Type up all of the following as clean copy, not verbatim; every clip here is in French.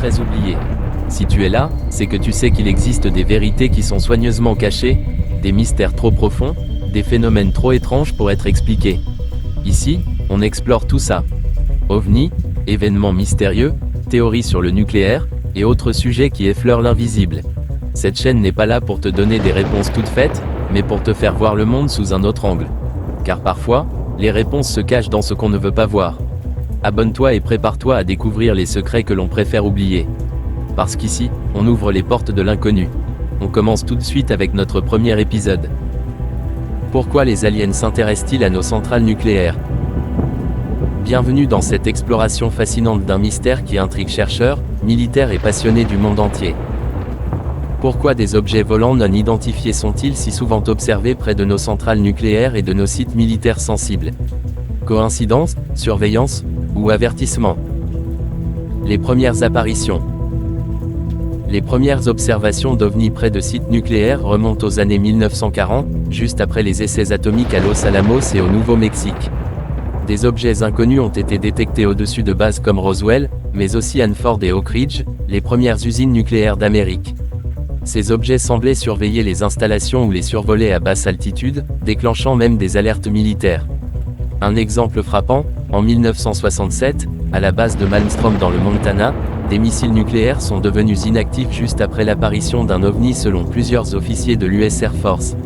très oubliés. Si tu es là, c'est que tu sais qu'il existe des vérités qui sont soigneusement cachées, des mystères trop profonds, des phénomènes trop étranges pour être expliqués. Ici, on explore tout ça. OVNI, événements mystérieux, théories sur le nucléaire, et autres sujets qui effleurent l'invisible. Cette chaîne n'est pas là pour te donner des réponses toutes faites, mais pour te faire voir le monde sous un autre angle. Car parfois, les réponses se cachent dans ce qu'on ne veut pas voir. Abonne-toi et prépare-toi à découvrir les secrets que l'on préfère oublier. Parce qu'ici, on ouvre les portes de l'inconnu. On commence tout de suite avec notre premier épisode. Pourquoi les aliens s'intéressent-ils à nos centrales nucléaires ? Bienvenue dans cette exploration fascinante d'un mystère qui intrigue chercheurs, militaires et passionnés du monde entier. Pourquoi des objets volants non identifiés sont-ils si souvent observés près de nos centrales nucléaires et de nos sites militaires sensibles ? Coïncidence, surveillance, ou avertissement ? Les premières apparitions. Les premières observations d'OVNI près de sites nucléaires remontent aux années 1940, juste après les essais atomiques à Los Alamos et au Nouveau-Mexique. Des objets inconnus ont été détectés au-dessus de bases comme Roswell, mais aussi Hanford et Oak Ridge, les premières usines nucléaires d'Amérique. Ces objets semblaient surveiller les installations ou les survoler à basse altitude, déclenchant même des alertes militaires. Un exemple frappant, en 1967, à la base de Malmstrom dans le Montana, des missiles nucléaires sont devenus inactifs juste après l'apparition d'un OVNI selon plusieurs officiers de l'US Air Force.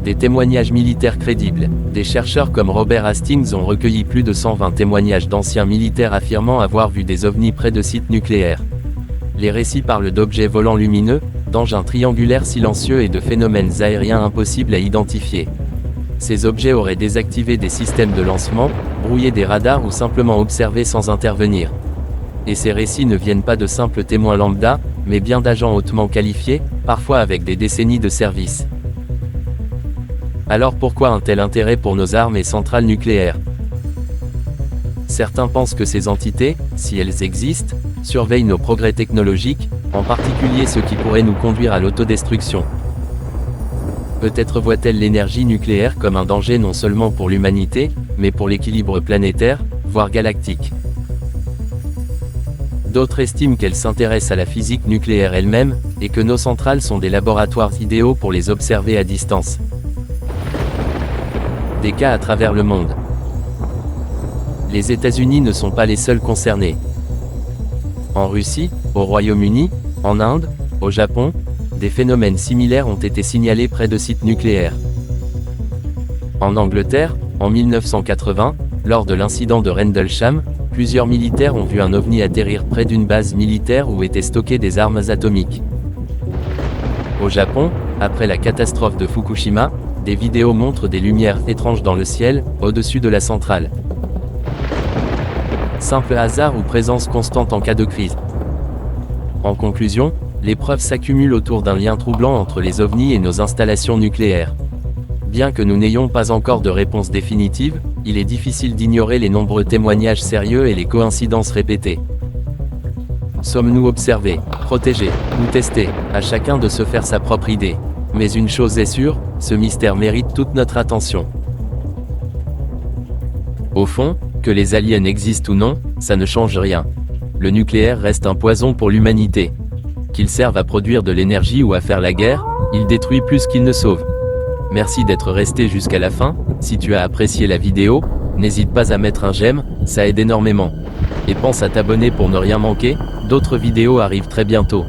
Des témoignages militaires crédibles. Des chercheurs comme Robert Hastings ont recueilli plus de 120 témoignages d'anciens militaires affirmant avoir vu des ovnis près de sites nucléaires. Les récits parlent d'objets volants lumineux, d'engins triangulaires silencieux et de phénomènes aériens impossibles à identifier. Ces objets auraient désactivé des systèmes de lancement, brouillé des radars ou simplement observé sans intervenir. Et ces récits ne viennent pas de simples témoins lambda, mais bien d'agents hautement qualifiés, parfois avec des décennies de service. Alors pourquoi un tel intérêt pour nos armes et centrales nucléaires ? Certains pensent que ces entités, si elles existent, surveillent nos progrès technologiques, en particulier ceux qui pourraient nous conduire à l'autodestruction. Peut-être voient-elles l'énergie nucléaire comme un danger non seulement pour l'humanité, mais pour l'équilibre planétaire, voire galactique. D'autres estiment qu'elles s'intéressent à la physique nucléaire elle-même, et que nos centrales sont des laboratoires idéaux pour les observer à distance. Des cas à travers le monde. Les États-Unis ne sont pas les seuls concernés. En Russie, au Royaume-Uni, en Inde, au Japon, des phénomènes similaires ont été signalés près de sites nucléaires. En Angleterre, en 1980, lors de l'incident de Rendlesham, plusieurs militaires ont vu un OVNI atterrir près d'une base militaire où étaient stockées des armes atomiques. Au Japon, après la catastrophe de Fukushima, des vidéos montrent des lumières étranges dans le ciel, au-dessus de la centrale. Simple hasard ou présence constante en cas de crise. En conclusion, les preuves s'accumulent autour d'un lien troublant entre les ovnis et nos installations nucléaires. Bien que nous n'ayons pas encore de réponse définitive, il est difficile d'ignorer les nombreux témoignages sérieux et les coïncidences répétées. Sommes-nous observés, protégés, ou testés ? À chacun de se faire sa propre idée. Mais une chose est sûre, ce mystère mérite toute notre attention. Au fond, que les aliens existent ou non, ça ne change rien. Le nucléaire reste un poison pour l'humanité. Qu'il serve à produire de l'énergie ou à faire la guerre, il détruit plus qu'il ne sauve. Merci d'être resté jusqu'à la fin. Si tu as apprécié la vidéo, n'hésite pas à mettre un j'aime, ça aide énormément. Et pense à t'abonner pour ne rien manquer, d'autres vidéos arrivent très bientôt.